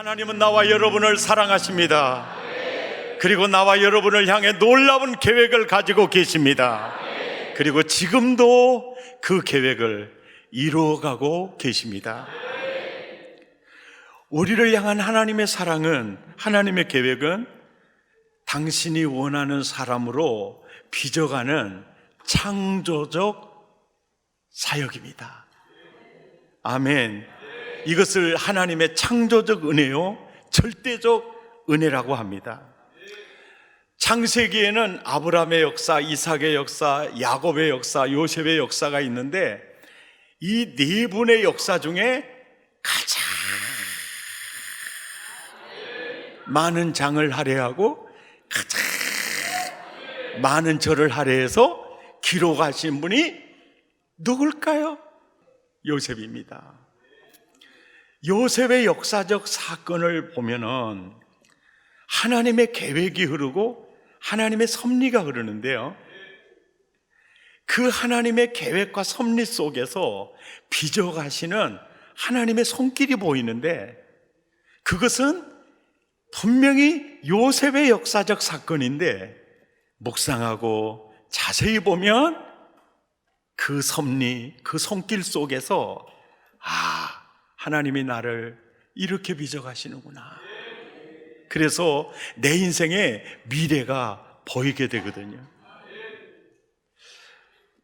하나님은 나와 여러분을 사랑하십니다. 그리고 나와 여러분을 향해 놀라운 계획을 가지고 계십니다. 그리고 지금도 그 계획을 이루어가고 계십니다. 우리를 향한 하나님의 사랑은, 하나님의 계획은 당신이 원하는 사람으로 빚어가는 창조적 사역입니다. 아멘. 이것을 하나님의 창조적 은혜요, 절대적 은혜라고 합니다. 창세기에는 아브라함의 역사, 이삭의 역사, 야곱의 역사, 요셉의 역사가 있는데 이 네 분의 역사 중에 가장 많은 장을 할애하고 가장 많은 절을 할애해서 기록하신 분이 누굴까요? 요셉입니다. 요셉의 역사적 사건을 보면은 하나님의 계획이 흐르고 하나님의 섭리가 흐르는데요, 그 하나님의 계획과 섭리 속에서 빚어가시는 하나님의 손길이 보이는데, 그것은 분명히 요셉의 역사적 사건인데 묵상하고 자세히 보면 그 섭리, 그 손길 속에서 하나님이 나를 이렇게 빚어가시는구나. 그래서 내 인생의 미래가 보이게 되거든요.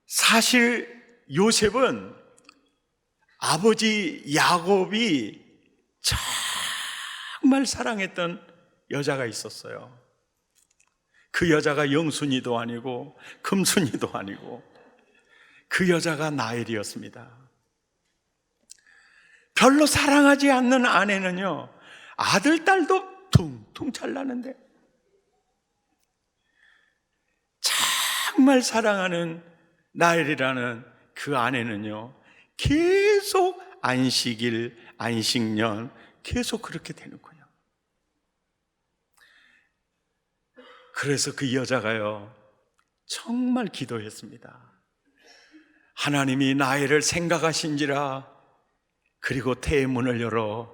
사실 요셉은 아버지 야곱이 정말 사랑했던 여자가 있었어요. 그 여자가 영순이도 아니고 금순이도 아니고 그 여자가 라헬이었습니다. 별로 사랑하지 않는 아내는요, 아들, 딸도 퉁퉁 잘나는데 정말 사랑하는 라헬이라는 그 아내는요, 계속 안식일, 안식년 계속 그렇게 되는군요. 그래서 그 여자가요, 정말 기도했습니다. 하나님이 라헬을 생각하신지라. 그리고 태의 문을 열어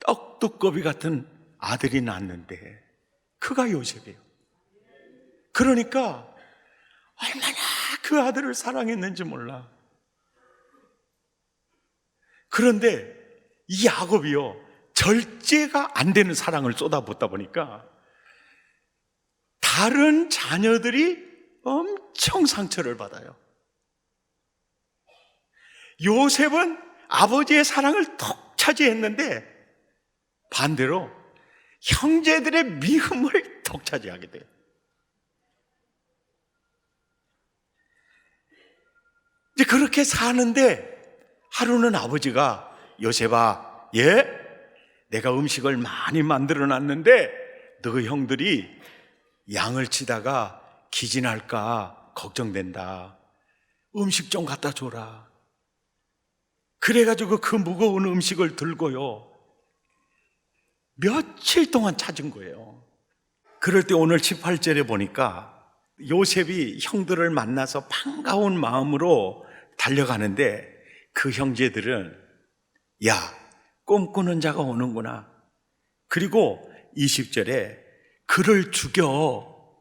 떡두꺼비 같은 아들이 낳았는데 그가 요셉이에요. 그러니까 얼마나 그 아들을 사랑했는지 몰라. 그런데 이 야곱이요, 절제가 안 되는 사랑을 쏟아붓다 보니까 다른 자녀들이 엄청 상처를 받아요. 요셉은 아버지의 사랑을 톡 차지했는데 반대로 형제들의 미움을 톡 차지하게 돼요. 이제 그렇게 사는데 하루는 아버지가, 요셉아, 내가 음식을 많이 만들어 놨는데 너 형들이 양을 치다가 기진할까 걱정된다. 음식 좀 갖다 줘라. 그래가지고 그 무거운 음식을 들고요, 며칠 동안 찾은 거예요. 그럴 때 오늘 18절에 보니까 요셉이 형들을 만나서 반가운 마음으로 달려가는데 그 형제들은 꿈꾸는 자가 오는구나. 그리고 20절에 그를 죽여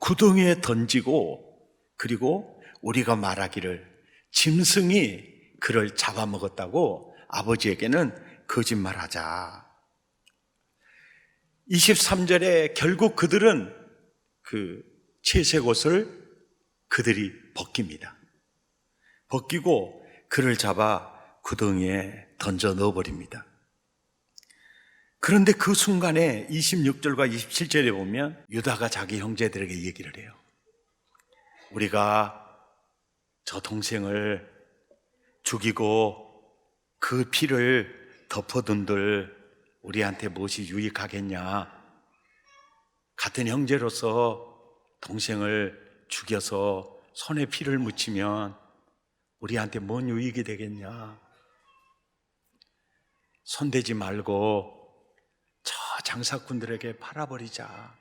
구덩이에 던지고, 그리고 우리가 말하기를 짐승이 그를 잡아먹었다고 아버지에게는 거짓말하자. 23절에 결국 그들은 그 채색 옷을 그들이 벗깁니다. 벗기고 그를 잡아 구덩이에 던져 넣어버립니다. 그런데 그 순간에 26절과 27절에 보면 유다가 자기 형제들에게 얘기를 해요. 우리가 저 동생을 죽이고 그 피를 덮어둔들 우리한테 무엇이 유익하겠냐. 같은 형제로서 동생을 죽여서 손에 피를 묻히면 우리한테 뭔 유익이 되겠냐. 손대지 말고 저 장사꾼들에게 팔아버리자.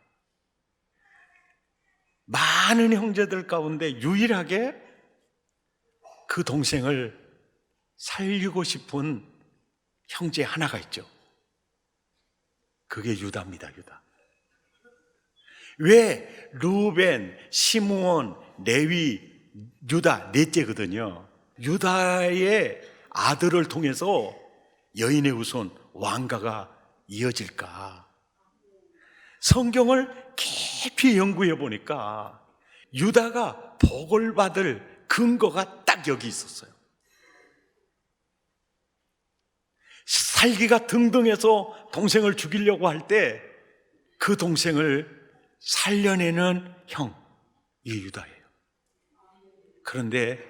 많은 형제들 가운데 유일하게 그 동생을 살리고 싶은 형제 하나가 있죠. 그게 유다입니다. 유다. 왜? 루벤, 시므온, 레위, 유다 넷째거든요. 유다의 아들을 통해서 여인의 후손 왕가가 이어질까? 성경을 깊이 연구해 보니까 유다가 복을 받을 근거가 딱 여기 있었어요. 살기가 등등해서 동생을 죽이려고 할 때 그 동생을 살려내는 형, 이 유다예요. 그런데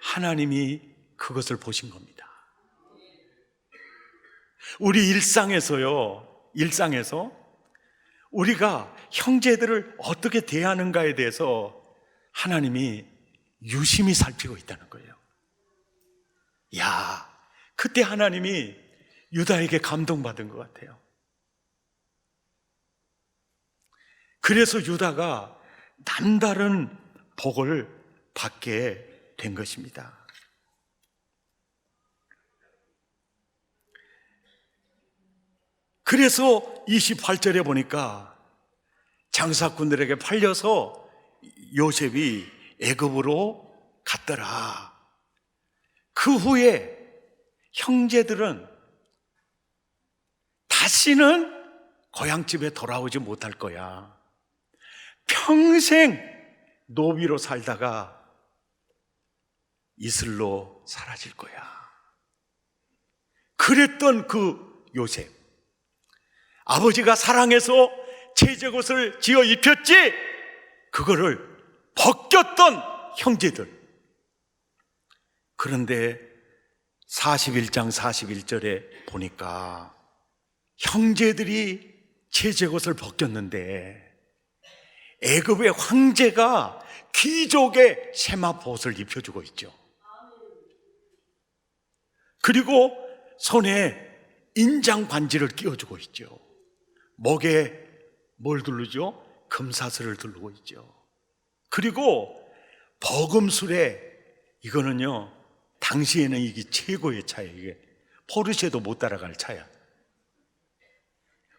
하나님이 그것을 보신 겁니다. 우리 일상에서요, 일상에서 우리가 형제들을 어떻게 대하는가에 대해서 하나님이 유심히 살피고 있다는 거예요. 야, 그때 하나님이 유다에게 감동받은 것 같아요. 그래서 유다가 남다른 복을 받게 된 것입니다. 그래서 28절에 보니까 장사꾼들에게 팔려서 요셉이 애굽으로 갔더라. 그 후에 형제들은 다시는 고향집에 돌아오지 못할 거야. 평생 노비로 살다가 이슬로 사라질 거야. 그랬던 그 요셉, 아버지가 사랑해서 채색옷을 지어 입혔지 그거를 벗겼던 형제들. 그런데 41장 41절에 보니까 형제들이 채색옷을 벗겼는데 애굽의 황제가 귀족의 세마포옷을 입혀주고 있죠. 그리고 손에 인장 반지를 끼워주고 있죠. 목에 뭘 두르죠? 금사슬을 두르고 있죠. 그리고 버금술에, 이거는요 당시에는 이게 최고의 차예요. 이게 포르쉐도 못 따라갈 차야.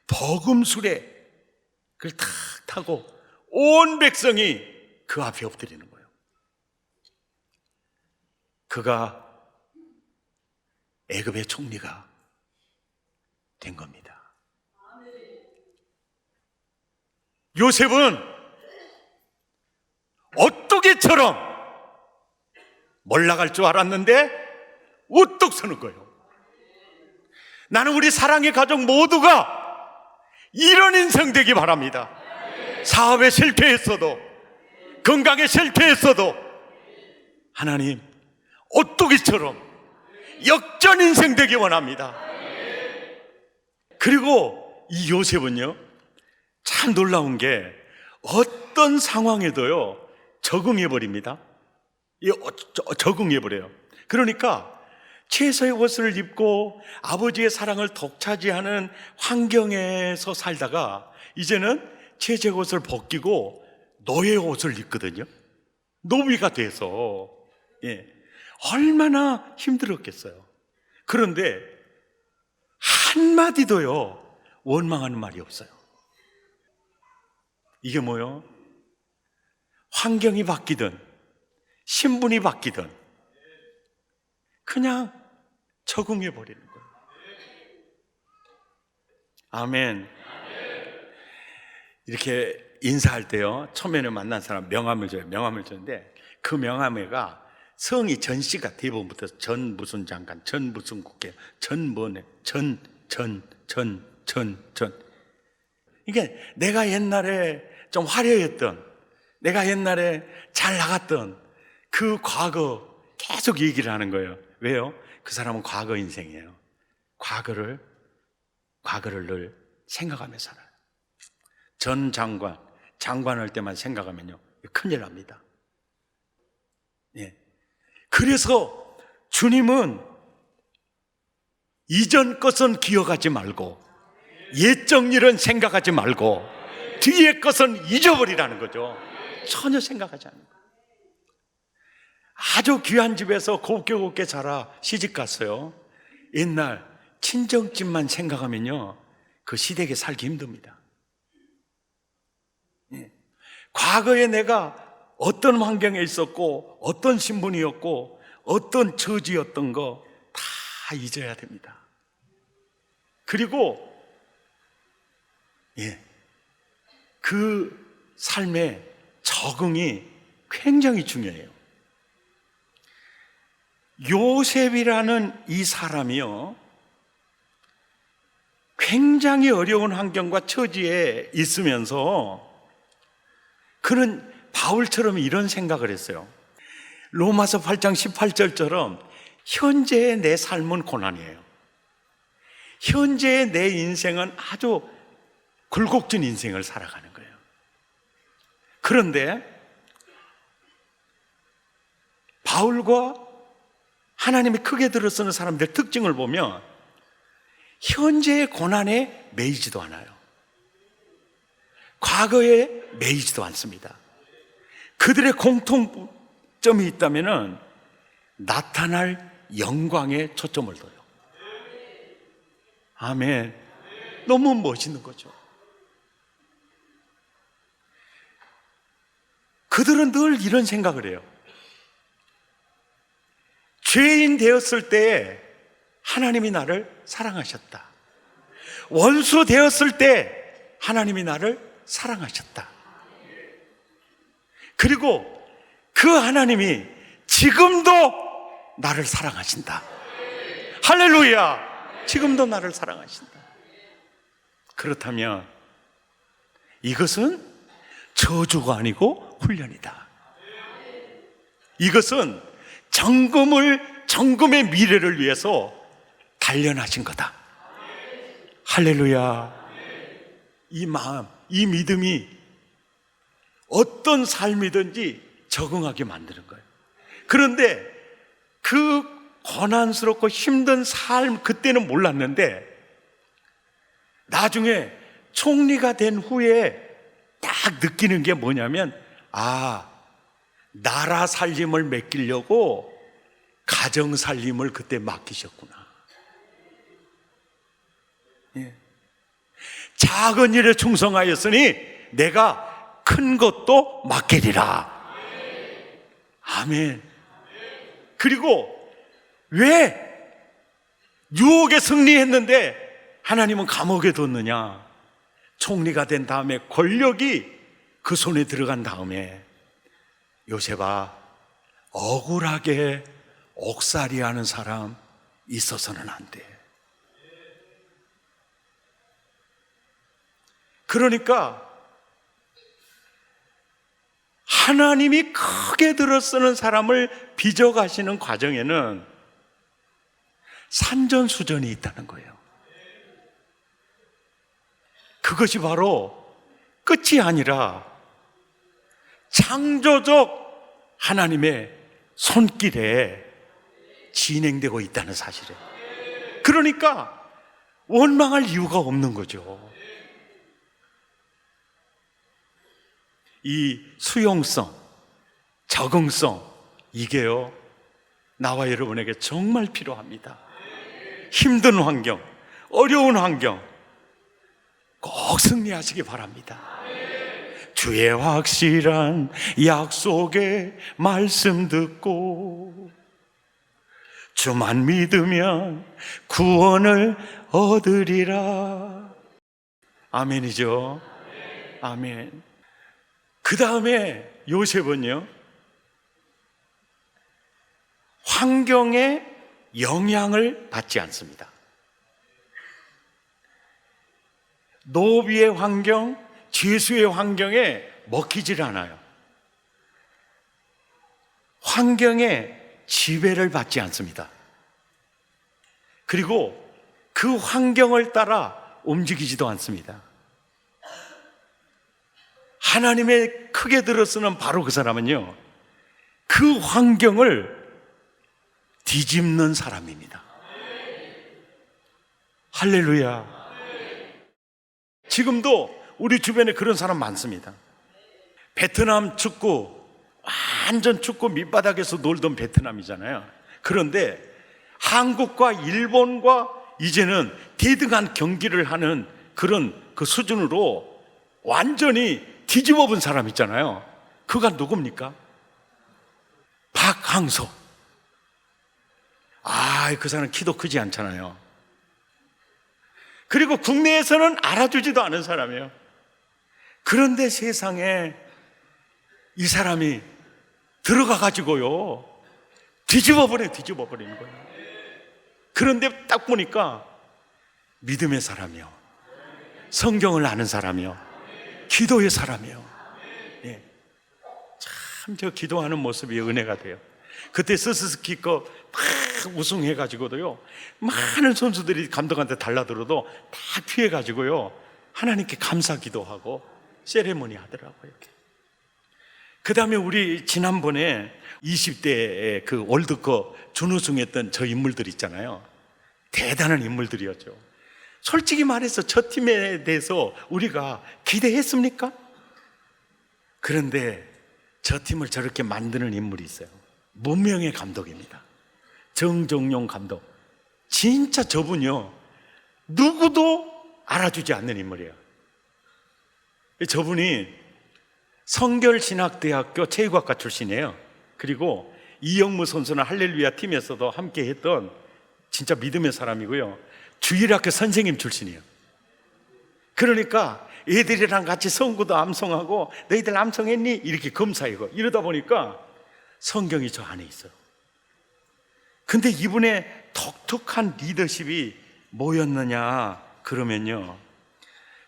버금술에 그걸 탁 타고 온 백성이 그 앞에 엎드리는 거예요. 그가 애굽의 총리가 된 겁니다. 요셉은 어떻게처럼 몰락할 줄 알았는데 우뚝 서는 거예요. 나는 우리 사랑의 가족 모두가 이런 인생 되기 바랍니다. 사업에 실패했어도, 건강에 실패했어도 하나님 오뚜기처럼 역전 인생 되기 원합니다. 그리고 이 요셉은요 참 놀라운 게 어떤 상황에도요 적응해버립니다. 적응해버려요. 그러니까 채소의 옷을 입고 아버지의 사랑을 독차지하는 환경에서 살다가 이제는 채색 옷을 벗기고 노예 옷을 입거든요. 노비가 돼서. 예. 얼마나 힘들었겠어요. 그런데 한마디도요 원망하는 말이 없어요. 이게 뭐요? 환경이 바뀌든 신분이 바뀌든 그냥 적응해버리는 거예요. 아멘. 이렇게 인사할 때요 처음에는 만난 사람 명함을 줘요. 명함을 주는데 그 명함에가 성이 전 씨가 대부분부터 전 무슨 장관, 전 무슨 국회, 전 뭐네, 전. 이게 내가 옛날에 좀 화려했던, 내가 옛날에 잘 나갔던 그 과거 계속 얘기를 하는 거예요. 왜요? 그 사람은 과거 인생이에요. 과거를 늘 생각하며 살아요. 전 장관할 때만 생각하면요 큰일 납니다. 예. 그래서 주님은 이전 것은 기억하지 말고 옛적 일은 생각하지 말고 뒤의 것은 잊어버리라는 거죠. 전혀 생각하지 않는 거예요. 아주 귀한 집에서 곱게 자라 시집 갔어요. 옛날 친정집만 생각하면요 그 시댁에 살기 힘듭니다. 예. 과거에 내가 어떤 환경에 있었고 어떤 신분이었고 어떤 처지였던 거 다 잊어야 됩니다. 그리고 그 삶의 적응이 굉장히 중요해요. 요셉이라는 이 사람이요, 굉장히 어려운 환경과 처지에 있으면서 그는 바울처럼 이런 생각을 했어요. 로마서 8장 18절처럼 현재의 내 삶은 고난이에요. 현재의 내 인생은 아주 굴곡진 인생을 살아가는 거예요. 그런데 바울과 하나님이 크게 들어쓰는 사람들 특징을 보면 현재의 고난에 매이지도 않아요. 과거에 매이지도 않습니다. 그들의 공통점이 있다면 나타날 영광에 초점을 둬요. 아멘. 너무 멋있는 거죠. 그들은 늘 이런 생각을 해요. 죄인 되었을 때 하나님이 나를 사랑하셨다. 원수 되었을 때 하나님이 나를 사랑하셨다. 그리고 그 하나님이 지금도 나를 사랑하신다. 할렐루야! 지금도 나를 사랑하신다. 그렇다면 이것은 저주가 아니고 훈련이다. 이것은 정금의 미래를 위해서 단련하신 거다. 할렐루야. 이 마음, 이 믿음이 어떤 삶이든지 적응하게 만드는 거예요. 그런데 그 고난스럽고 힘든 삶, 그때는 몰랐는데 나중에 총리가 된 후에 딱 느끼는 게 뭐냐면, 나라 살림을 맡기려고 가정 살림을 그때 맡기셨구나. 작은 일에 충성하였으니 내가 큰 것도 맡기리라. 아멘. 그리고 왜 유혹에 승리했는데 하나님은 감옥에 뒀느냐? 총리가 된 다음에 권력이 그 손에 들어간 다음에 요셉아, 억울하게 옥살이하는 사람 있어서는 안 돼. 그러니까 하나님이 크게 들어쓰는 사람을 빚어가시는 과정에는 산전수전이 있다는 거예요. 그것이 바로 끝이 아니라 창조적 하나님의 손길에 진행되고 있다는 사실이에요. 그러니까 원망할 이유가 없는 거죠. 이 수용성, 적응성, 이게요, 나와 여러분에게 정말 필요합니다. 힘든 환경, 어려운 환경 꼭 승리하시기 바랍니다. 주의 확실한 약속의 말씀 듣고 주만 믿으면 구원을 얻으리라. 아멘이죠. 아멘. 그 다음에 요셉은요, 환경에 영향을 받지 않습니다. 노비의 환경, 죄수의 환경에 먹히질 않아요. 환경에 지배를 받지 않습니다. 그리고 그 환경을 따라 움직이지도 않습니다. 하나님의 크게 들어쓰는 바로 그 사람은요, 그 환경을 뒤집는 사람입니다. 할렐루야. 지금도 우리 주변에 그런 사람 많습니다. 베트남 축구, 완전 축구 밑바닥에서 놀던 베트남이잖아요. 그런데 한국과 일본과 이제는 대등한 경기를 하는 그런 그 수준으로 완전히 뒤집어 본 사람 있잖아요. 그가 누굽니까? 박항서. 그 사람 키도 크지 않잖아요. 그리고 국내에서는 알아주지도 않은 사람이에요. 그런데 세상에 이 사람이 들어가 가지고요, 뒤집어 버리는 거예요. 그런데 딱 보니까 믿음의 사람이요, 성경을 아는 사람이요, 기도의 사람이요. 예. 참 저 기도하는 모습이 은혜가 돼요. 그때 스스키컵 막 우승해가지고도요, 많은 선수들이 감독한테 달라들어도 다 피해가지고요, 하나님께 감사 기도하고 세레모니 하더라고요. 그 다음에 우리 지난번에 20대에 그 월드컵 준우승했던 저 인물들 있잖아요. 대단한 인물들이었죠. 솔직히 말해서 저 팀에 대해서 우리가 기대했습니까? 그런데 저 팀을 저렇게 만드는 인물이 있어요. 문명의 감독입니다. 정정용 감독. 진짜 저분이요, 누구도 알아주지 않는 인물이에요. 저분이 성결신학대학교 체육학과 출신이에요. 그리고 이영무 선수는 할렐루야 팀에서도 함께 했던 진짜 믿음의 사람이고요, 주일학교 선생님 출신이에요. 그러니까 애들이랑 같이 성구도 암송하고, 너희들 암송했니? 이렇게 검사이고, 이러다 보니까 성경이 저 안에 있어요. 근데 이분의 독특한 리더십이 뭐였느냐 그러면요,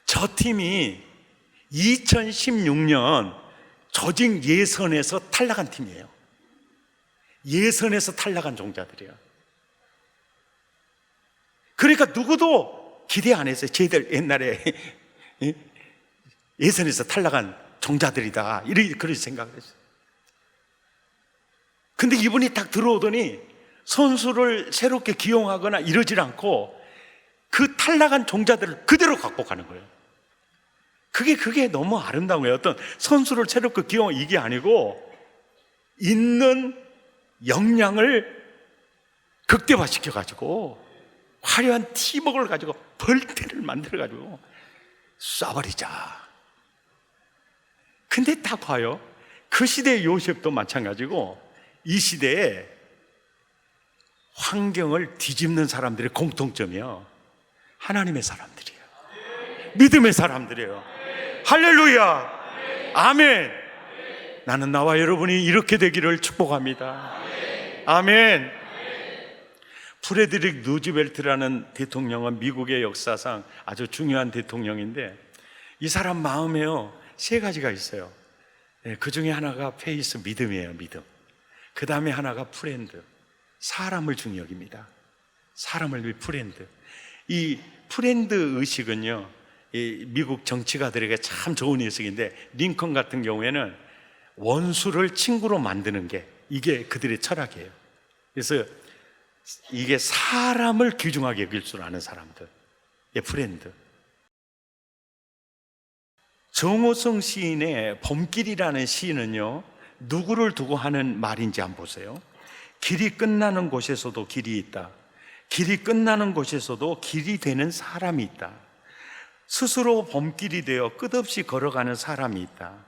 저 팀이 2016년 조직 예선에서 탈락한 팀이에요. 예선에서 탈락한 종자들이에요. 그러니까 누구도 기대 안 했어요. 쟤들 옛날에 예선에서 탈락한 종자들이다, 그런 생각을 했어요. 근데 이분이 딱 들어오더니 선수를 새롭게 기용하거나 이러질 않고 그 탈락한 종자들을 그대로 갖고 가는 거예요. 그게 너무 아름다운 거예요. 어떤 선수를 새롭게 기용, 이게 아니고 있는 역량을 극대화시켜가지고 화려한 팀워크를 가지고 벌떼를 만들어가지고 쏴버리자. 근데 딱 봐요, 그 시대의 요셉도 마찬가지고 이 시대에 환경을 뒤집는 사람들의 공통점이요, 하나님의 사람들이에요. 믿음의 사람들이에요. 할렐루야. 아멘. 나는 나와 여러분이 이렇게 되기를 축복합니다. 아멘. 프레드릭 루즈벨트라는 대통령은 미국의 역사상 아주 중요한 대통령인데, 이 사람 마음에요, 세 가지가 있어요. 그 중에 하나가 페이스, 믿음이에요. 믿음. 그 다음에 하나가 프렌드, 사람을 중히 여깁니다. 사람을 위해 프렌드. 이 프렌드 의식은요, 이 미국 정치가들에게 참 좋은 의식인데, 링컨 같은 경우에는 원수를 친구로 만드는 게 이게 그들의 철학이에요. 그래서 이게 사람을 귀중하게 여길 줄 아는 사람들, 프렌드. 정호성 시인의 봄길이라는 시는요, 누구를 두고 하는 말인지 한번 보세요. 길이 끝나는 곳에서도 길이 있다. 길이 끝나는 곳에서도 길이 되는 사람이 있다. 스스로 봄길이 되어 끝없이 걸어가는 사람이 있다.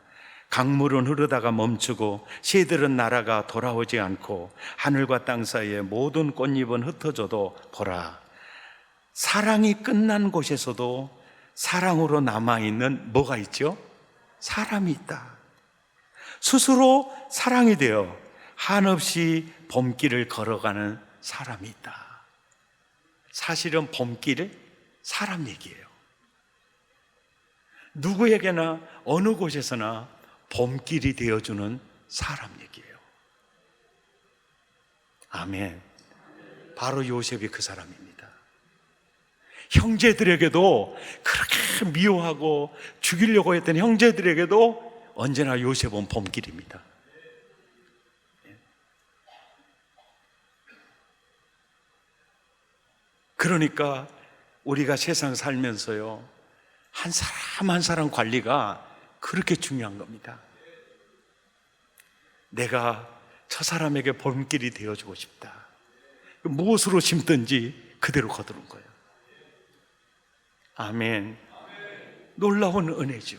강물은 흐르다가 멈추고 새들은 날아가 돌아오지 않고 하늘과 땅 사이에 모든 꽃잎은 흩어져도 보라, 사랑이 끝난 곳에서도 사랑으로 남아있는 뭐가 있죠? 사람이 있다. 스스로 사랑이 되어 한없이 봄길을 걸어가는 사람이 있다. 사실은 봄길은 사람 얘기예요. 누구에게나 어느 곳에서나 봄길이 되어주는 사람 얘기예요. 아멘. 바로 요셉이 그 사람입니다. 형제들에게도 그렇게 미워하고 죽이려고 했던 형제들에게도 언제나 요셉은 봄길입니다. 그러니까 우리가 세상 살면서요, 한 사람 한 사람 관리가 그렇게 중요한 겁니다. 내가 저 사람에게 봄길이 되어주고 싶다. 무엇으로 심든지 그대로 거두는 거예요. 아멘. 놀라운 은혜죠.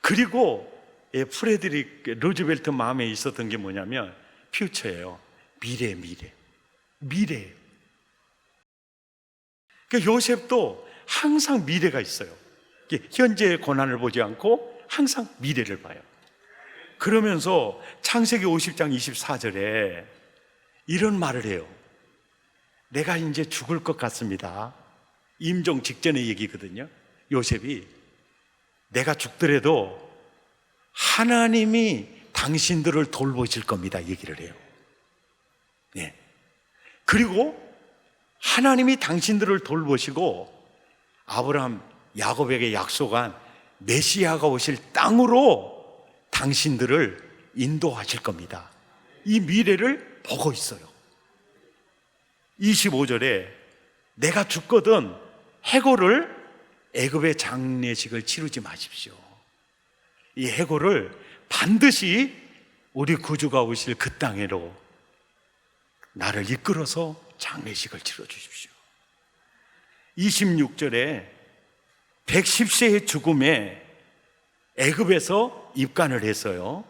그리고 프레드릭 루즈벨트 마음에 있었던 게 뭐냐면 퓨처예요. 미래. 그러니까 요셉도 항상 미래가 있어요. 현재의 고난을 보지 않고 항상 미래를 봐요. 그러면서 창세기 50장 24절에 이런 말을 해요. 내가 이제 죽을 것 같습니다. 임종 직전의 얘기거든요. 요셉이 내가 죽더라도 하나님이 당신들을 돌보실 겁니다 얘기를 해요. 네. 그리고 하나님이 당신들을 돌보시고 아브라함, 야곱에게 약속한 메시아가 오실 땅으로 당신들을 인도하실 겁니다. 이 미래를 보고 있어요. 25절에 내가 죽거든 해골을 애굽의 장례식을 치르지 마십시오. 이 해골을 반드시 우리 구주가 오실 그 땅으로 나를 이끌어서 장례식을 치러 주십시오. 26절에 110세의 죽음에 애굽에서 입관을 했어요.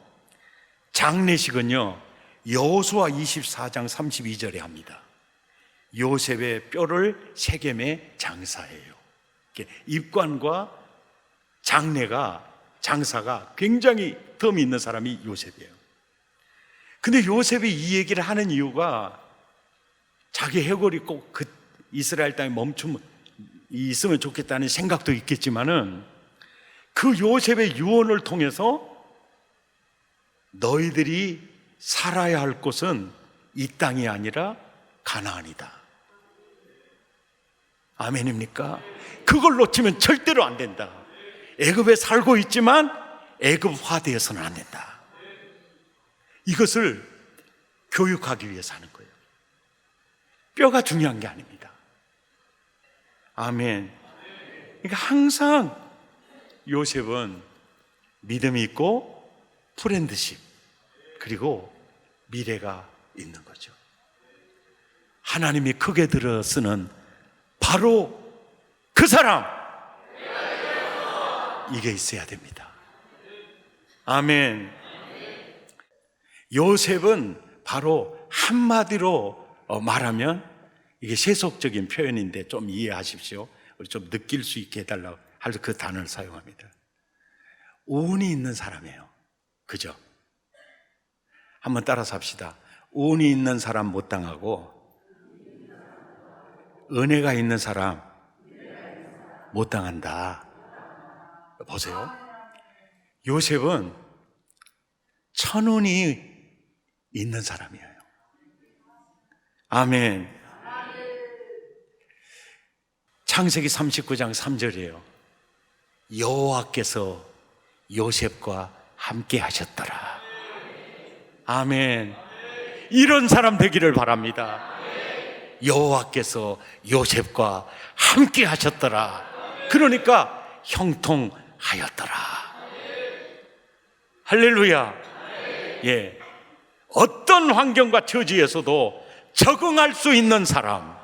장례식은요 여호수아 24장 32절에 합니다. 요셉의 뼈를 세겜에 장사해요. 입관과 장사가 굉장히 덤이 있는 사람이 요셉이에요. 근데 요셉이 이 얘기를 하는 이유가 자기 해골이 꼭 그 이스라엘 땅에 있으면 좋겠다는 생각도 있겠지만은 그 요셉의 유언을 통해서 너희들이 살아야 할 곳은 이 땅이 아니라 가나안이다. 아멘입니까? 그걸 놓치면 절대로 안 된다. 애굽에 살고 있지만 애굽화되어서는 안 된다. 이것을 교육하기 위해서 하는 거예요. 뼈가 중요한 게 아닙니다. 아멘. 그러니까 항상 요셉은 믿음이 있고 프렌드십 그리고 미래가 있는 거죠. 하나님이 크게 들어 쓰는 바로 그 사람, 이게 있어야 됩니다. 아멘. 요셉은 바로 한마디로 말하면 이게 세속적인 표현인데 좀 이해하십시오. 우리 좀 느낄 수 있게 해달라고 할 그 단어를 사용합니다. 운이 있는 사람이에요. 그죠? 한번 따라서 합시다. 운이 있는 사람 못 당하고 은혜가 있는 사람 못 당한다. 보세요. 요셉은 천운이 있는 사람이에요. 아멘. 창세기 39장 3절이에요. 여호와께서 요셉과 함께 하셨더라. 아멘. 이런 사람 되기를 바랍니다. 여호와께서 요셉과 함께 하셨더라. 그러니까 형통하였더라. 할렐루야. 예. 어떤 환경과 처지에서도 적응할 수 있는 사람,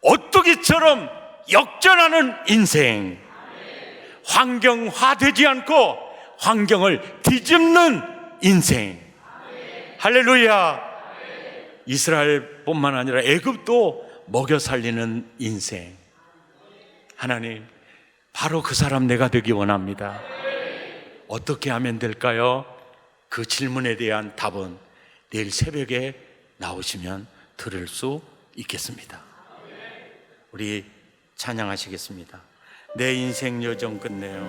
오뚜기처럼 역전하는 인생, 환경화되지 않고 환경을 뒤집는 인생. 할렐루야. 이스라엘뿐만 아니라 애굽도 먹여 살리는 인생. 하나님, 바로 그 사람 내가 되기 원합니다. 어떻게 하면 될까요? 그 질문에 대한 답은 내일 새벽에 나오시면 들을 수 있겠습니다. 우리 찬양하시겠습니다. 내 인생 여정 끝내요.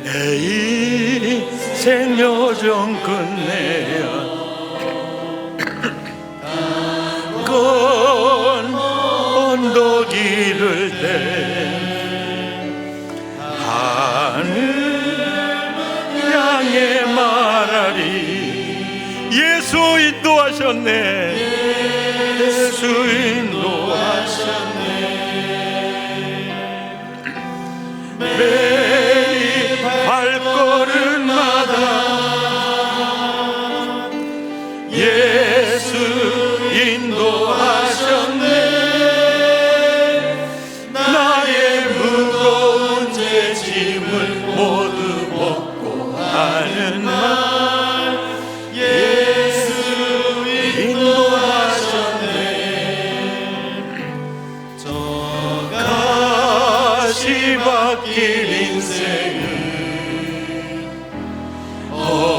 내 인생 여정 끝내요. 건 언덕 이를 때 하늘 향해 말하리. 예수 인도하셨네. 예수 인도하셨네. 매일 발걸음마다 예수 인도하셨네. 짐을 모두 벗고 하는 말 예수 인도하셨네. 저 가시밭길 인생을 얻으면서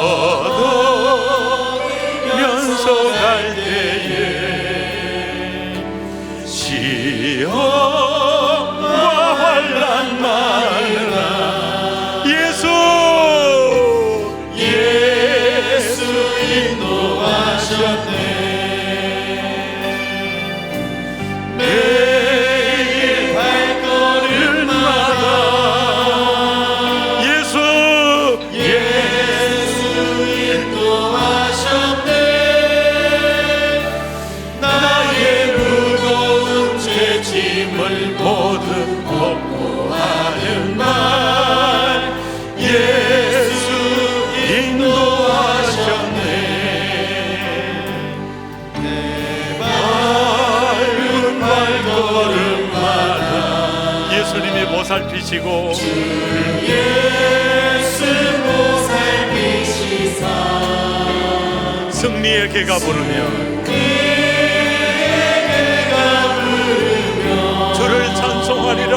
갈 때에 시험과 환난 많으나 예수 인도하셨네. 매일 발걸음마다 예수 인도하셨네. 나의 무거운 죄짐을 모두 벗고 하는 말 예수 인도하셨네. 내 밟은 발걸음마다 예수님이 보살피시고 주 예수 보살피시사 승리의 개가 부르며 주를 찬송하리라.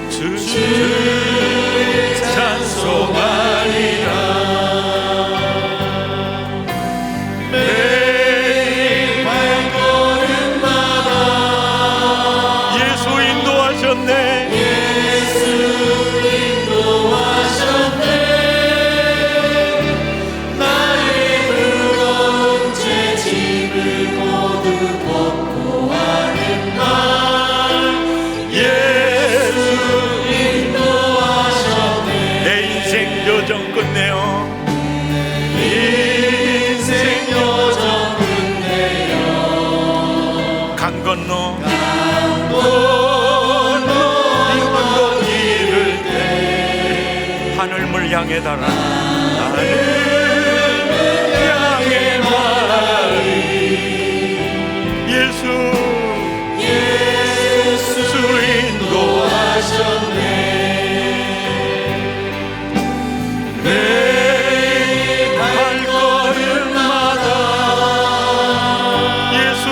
주를 찬송하리라. 매일 발걸음마다 예수 인도하셨네. 예수 인도하셨네. 나의 무거운 죄짐을 모두 벗고 하는 말 예수 인도하셨네. 내 인생 여정 끝내요. 내 인생 여정 끝내요. 강 건너 이문도 이를 때 하늘물 향해 달아 하늘물 향해 말하리. 예수 인도하셨네. 매일 발걸음마다 예수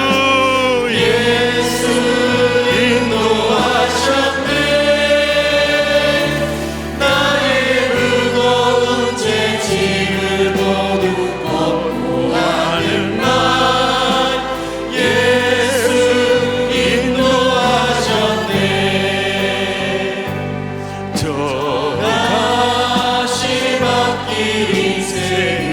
인도하셨네. 나의 무거운 죄짐을 모두 벗고 하는 말 예수 인도하셨네. 저 가시밭길 인생을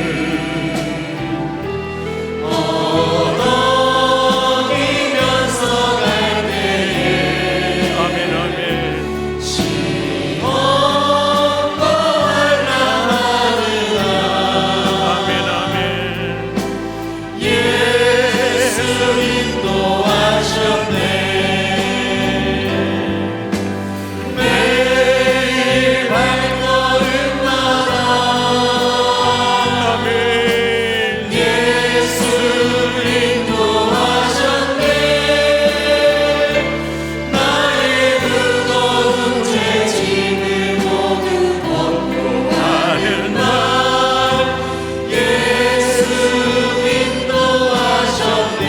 얻어기면서 갈 때에 아멘 아멘 시험과 환난 많으나 아멘 아멘 예수 인도하셨네. 매일 발걸음마다 아멘 예수 인도하셨네. 나의 무거운 죄짐을 모두 벗고 하는 날 예수 인도하셨네.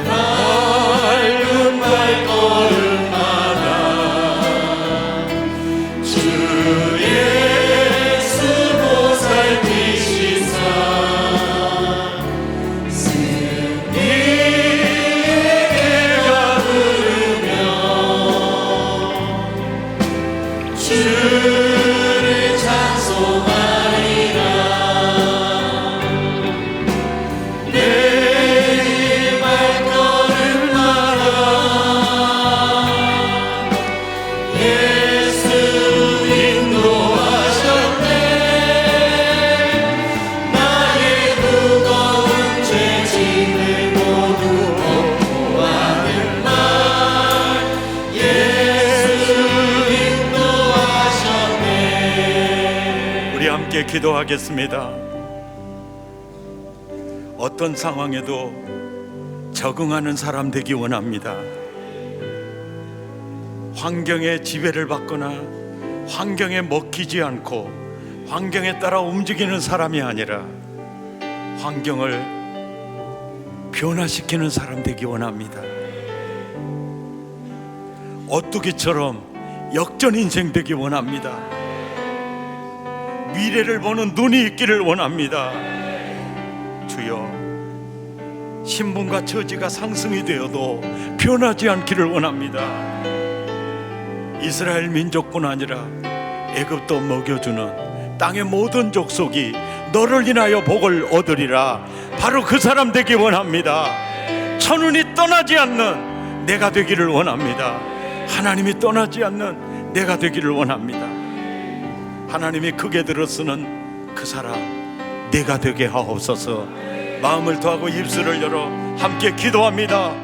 밟은 발걸음마다 주 예수 보살피시사 승리의 개가 부르며 주를 찬송하리라. 매일 발걸음마다 예수 인도하셨네. 나의 무거운 죄짐을 모두 벗고 하는 말 예수 인도하셨네. 우리 함께 기도하겠습니다. 어떤 상황에도 적응하는 사람 되기 원합니다. 환경에 지배를 받거나 환경에 먹히지 않고 환경에 따라 움직이는 사람이 아니라 환경을 변화시키는 사람 되기 원합니다. 오뚜기처럼 역전 인생 되기 원합니다. 미래를 보는 눈이 있기를 원합니다. 주여, 신분과 처지가 상승이 되어도 변하지 않기를 원합니다. 이스라엘 민족뿐 아니라 애굽도 먹여주는 땅의 모든 족속이 너를 인하여 복을 얻으리라. 바로 그 사람 되기 원합니다. 천운이 떠나지 않는 내가 되기를 원합니다. 하나님이 떠나지 않는 내가 되기를 원합니다. 하나님이 크게 들어쓰는 그 사람 내가 되게 하옵소서. 마음을 더하고 입술을 열어 함께 기도합니다.